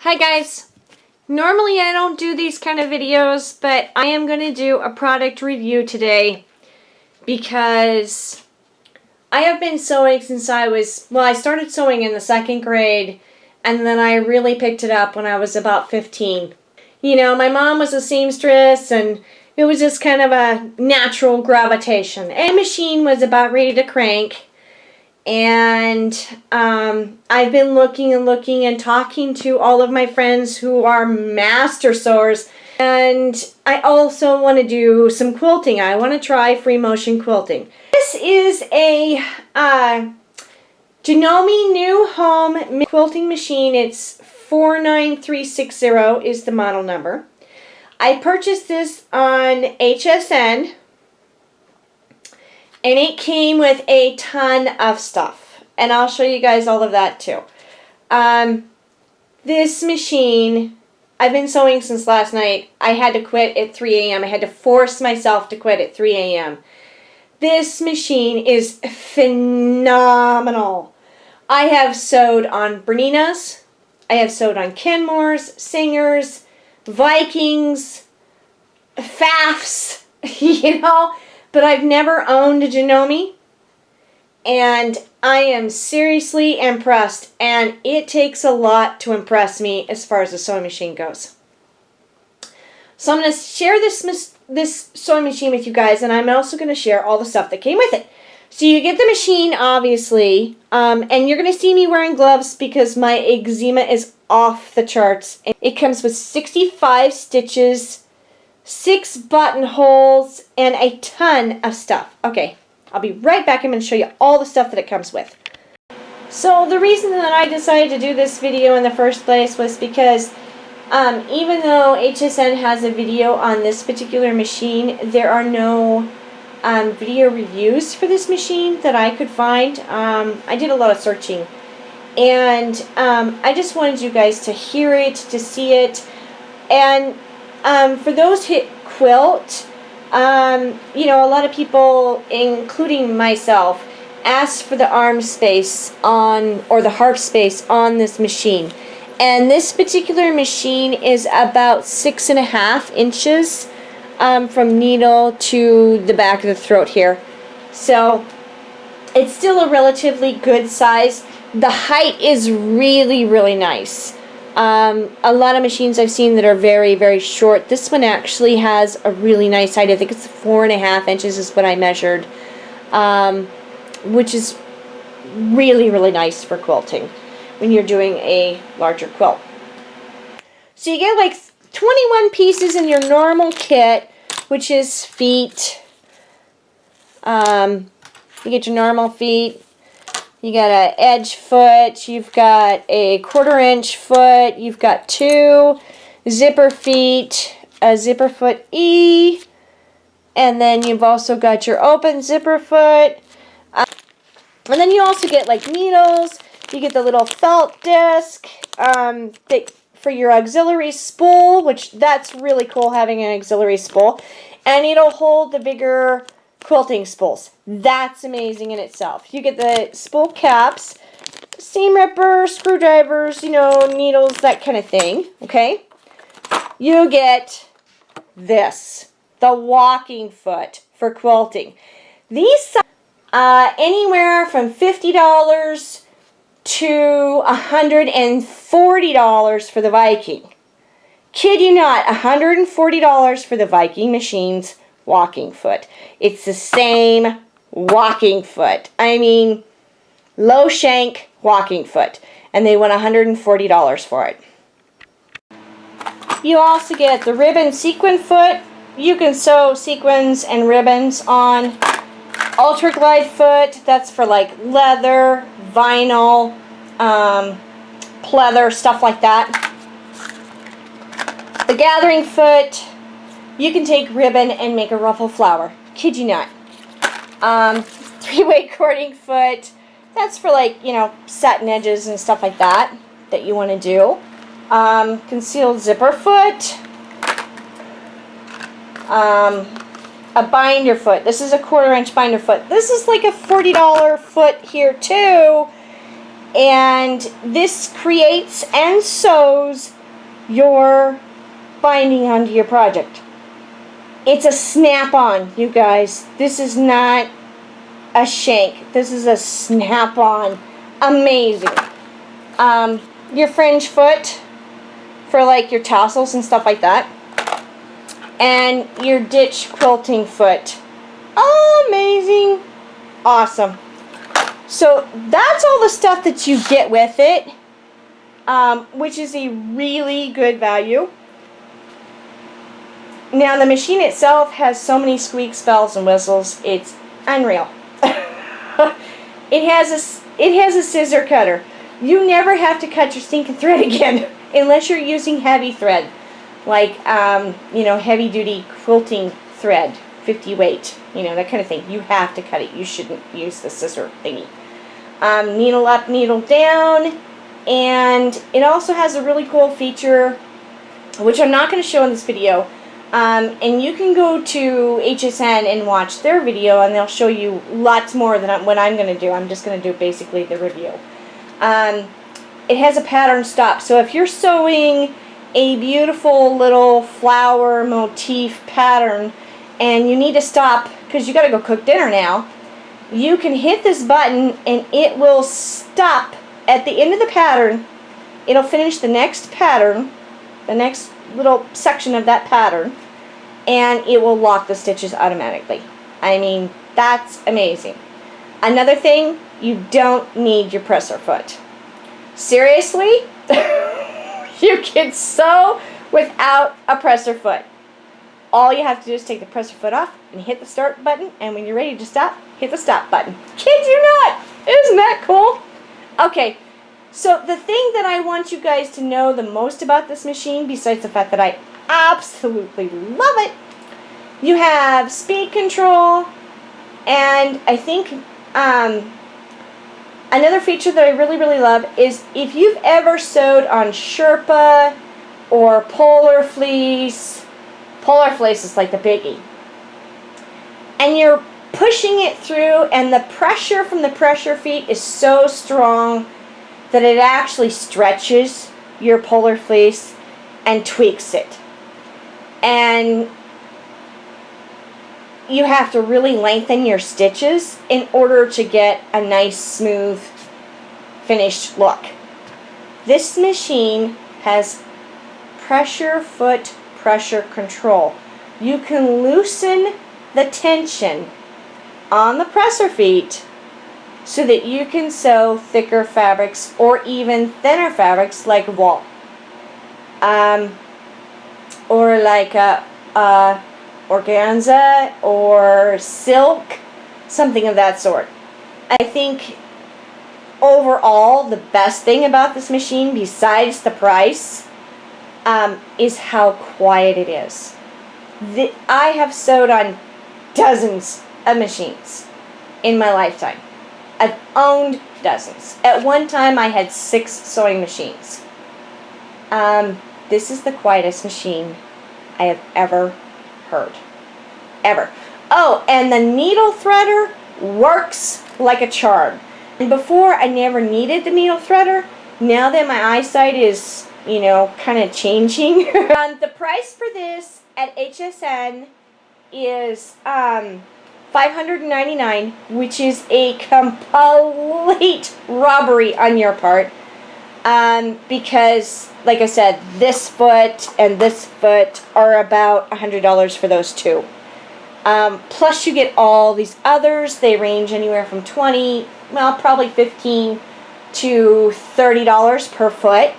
Hi guys! Normally I don't do these kind of videos, but I am going to do a product review today because I have been sewing since I started sewing in the 2nd grade, and then I really picked it up when I was about 15. You know, my mom was a seamstress, and it was just kind of a natural gravitation. And machine was about ready to crank. And I've been looking and talking to all of my friends who are master sewers, and I also want to do some quilting. I want to try free motion quilting. This is a Janome New Home quilting machine. It's 49360 is the model number. I purchased this on HSN. And it came with a ton of stuff. And I'll show you guys all of that too. This machine, I've been sewing since last night. I had to quit at 3 a.m. I had to force myself to quit at 3 a.m. This machine is phenomenal. I have sewed on Berninas. I have sewed on Kenmores, Singers, Vikings, Fafs, you know. But I've never owned a Janome, and I am seriously impressed, and it takes a lot to impress me as far as the sewing machine goes. So I'm going to share this sewing machine with you guys, and I'm also going to share all the stuff that came with it. So you get the machine, obviously, and you're going to see me wearing gloves because my eczema is off the charts. It comes with 65 stitches, 6 buttonholes, and a ton of stuff. Okay, I'll be right back. I'm going to show you all the stuff that it comes with. So the reason that I decided to do this video in the first place was because even though HSN has a video on this particular machine, there are no video reviews for this machine that I could find. I did a lot of searching, and I just wanted you guys to hear it, to see it, and for those who quilt, you know, a lot of people, including myself, ask for the arm space or the harp space on this machine. And this particular machine is about 6.5 inches from needle to the back of the throat here. So it's still a relatively good size. The height is really, really nice. A lot of machines I've seen that are very, very short. This one actually has a really nice height. I think it's 4.5 inches is what I measured, which is really, really nice for quilting when you're doing a larger quilt. So you get like 21 pieces in your normal kit, which is feet. You get your normal feet. You got an edge foot, you've got a 1/4 inch foot, you've got 2 zipper feet, a zipper foot E, and then you've also got your open zipper foot. And then you also get like needles, you get the little felt disc for your auxiliary spool, which that's really cool having an auxiliary spool, and it'll hold the bigger quilting spools. That's amazing in itself. You get the spool caps, seam ripper, screwdrivers, you know, needles, that kind of thing, okay? You get this, the walking foot for quilting. These anywhere from $50 to $140 for the Viking. Kid you not, $140 for the Viking machine's walking foot. It's the same walking foot. I mean, low shank walking foot. And they want $140 for it. You also get the ribbon sequin foot. You can sew sequins and ribbons on. Ultra glide foot. That's for like leather, vinyl, pleather, stuff like that. The gathering foot. You can take ribbon and make a ruffle flower. Kid you not. 3-way cording foot. That's for like, you know, satin edges and stuff like that you want to do. Concealed zipper foot. A binder foot. This is a 1/4 inch binder foot. This is like a $40 foot here too. And this creates and sews your binding onto your project. It's a snap-on, you guys. This is not a shank. This is a snap-on. Amazing. Your fringe foot for like your tassels and stuff like that. And your ditch quilting foot. Amazing. Awesome. So that's all the stuff that you get with it, which is a really good value. Now the machine itself has so many squeaks, bells, and whistles. It's unreal. It has a scissor cutter. You never have to cut your stinking thread again unless you're using heavy thread, like heavy duty quilting thread, 50 weight, that kind of thing. You have to cut it. You shouldn't use the scissor thingy. Needle up, needle down, and it also has a really cool feature, which I'm not going to show in this video. And you can go to HSN and watch their video, and they'll show you lots more than what I'm going to do. I'm just going to do basically the review. It has a pattern stop, so if you're sewing a beautiful little flower motif pattern and you need to stop because you got to go cook dinner now, you can hit this button and it will stop at the end of the pattern. It'll finish the next pattern, the next little section of that pattern, and it will lock the stitches automatically. I mean, that's amazing. Another thing, you don't need your presser foot. Seriously? You can sew without a presser foot. All you have to do is take the presser foot off and hit the start button, and when you're ready to stop, hit the stop button. Kid you not! Isn't that cool? Okay, so the thing that I want you guys to know the most about this machine, besides the fact that I absolutely love it, you have speed control, and I think another feature that I really, really love is if you've ever sewed on Sherpa or Polar Fleece is like the biggie, and you're pushing it through, and the pressure from the pressure feet is so strong that it actually stretches your Polar Fleece and tweaks it. And you have to really lengthen your stitches in order to get a nice, smooth, finished look. This machine has pressure foot pressure control. You can loosen the tension on the presser feet so that you can sew thicker fabrics or even thinner fabrics like wool, or like organza or silk, something of that sort. I think overall the best thing about this machine, besides the price, is how quiet it is. I have sewed on dozens of machines in my lifetime. I've owned dozens. At one time I had 6 sewing machines. This is the quietest machine I have ever heard. Ever. Oh, and the needle threader works like a charm. And before I never needed the needle threader. Now that my eyesight is, kind of changing. The price for this at HSN is $599, which is a complete robbery on your part. Because, like I said, this foot and this foot are about $100 for those two. Plus you get all these others. They range anywhere from $20, well, probably $15 to $30 per foot.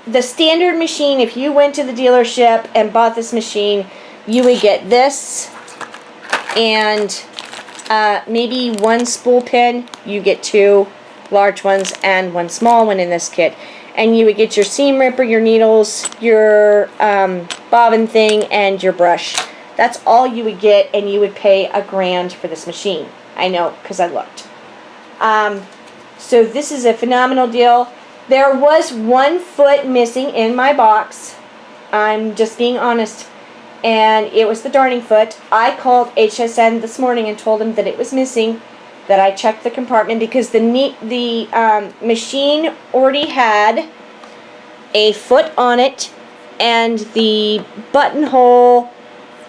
The standard machine, if you went to the dealership and bought this machine, you would get this and maybe 1 spool pin. You get 2 large ones and 1 small one in this kit. And you would get your seam ripper, your needles, your bobbin thing, and your brush. That's all you would get, and you would pay $1,000 for this machine. I know, because I looked. So this is a phenomenal deal. There was 1 foot missing in my box. I'm just being honest. And it was the darning foot. I called HSN this morning and told them that it was missing, that I checked the compartment because the machine already had a foot on it, and the buttonhole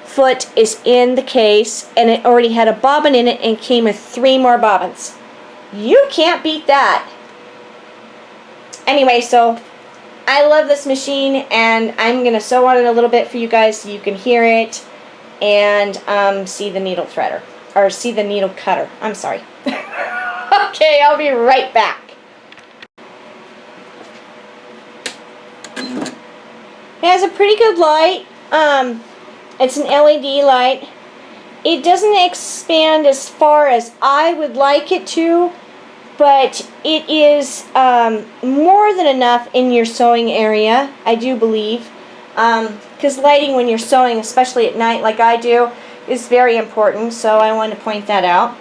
foot is in the case, and it already had a bobbin in it and came with 3 more bobbins. You can't beat that. Anyway, so I love this machine, and I'm going to sew on it a little bit for you guys so you can hear it and see the needle threader, or see the needle cutter. I'm sorry. Okay, I'll be right back. It has a pretty good light. It's an LED light. It doesn't expand as far as I would like it to, but it is more than enough in your sewing area, I do believe. Because lighting when you're sewing, especially at night like I do, is very important, so I wanted to point that out.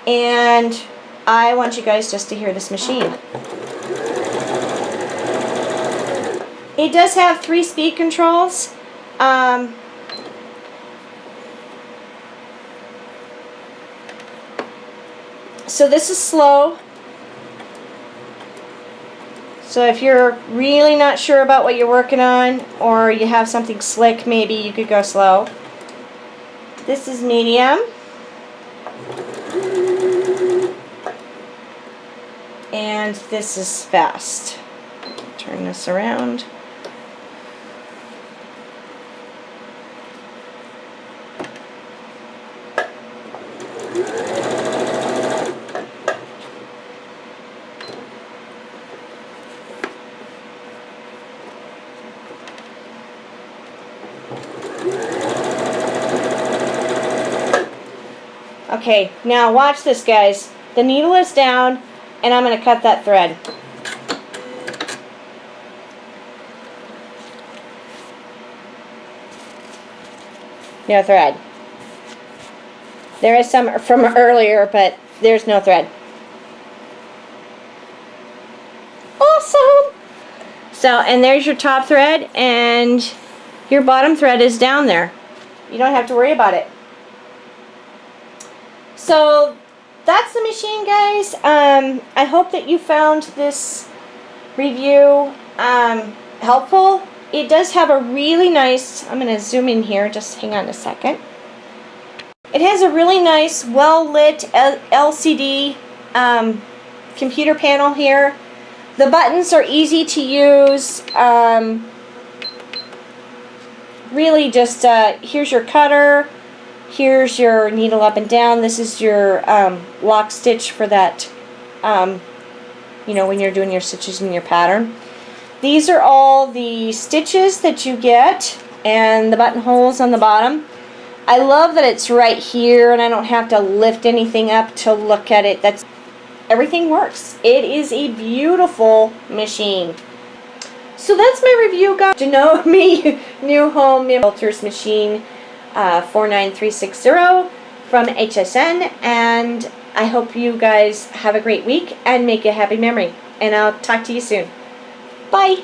And I want you guys just to hear this machine. It does have 3 speed controls. So this is slow. So if you're really not sure about what you're working on, or you have something slick, maybe you could go slow. This is medium. And this is fast. Turn this around. Okay, now watch this, guys. The needle is down, and I'm going to cut that thread. No thread. There is some from earlier, but there's no thread. Awesome! So, and there's your top thread, and your bottom thread is down there. You don't have to worry about it. So that's the machine, guys. I hope that you found this review helpful. It does have a really nice, I'm going to zoom in here, just hang on a second. It has a really nice, well-lit LCD computer panel here. The buttons are easy to use. Really just, here's your cutter. Here's your needle up and down. This is your lock stitch for that, you know, when you're doing your stitches in your pattern. These are all the stitches that you get, and the buttonholes on the bottom. I love that it's right here, and I don't have to lift anything up to look at it. Everything works. It is a beautiful machine. So that's my review, guys. Janome New Home Quilter's machine. 49360 from HSN, and I hope you guys have a great week and make a happy memory, and I'll talk to you soon. Bye!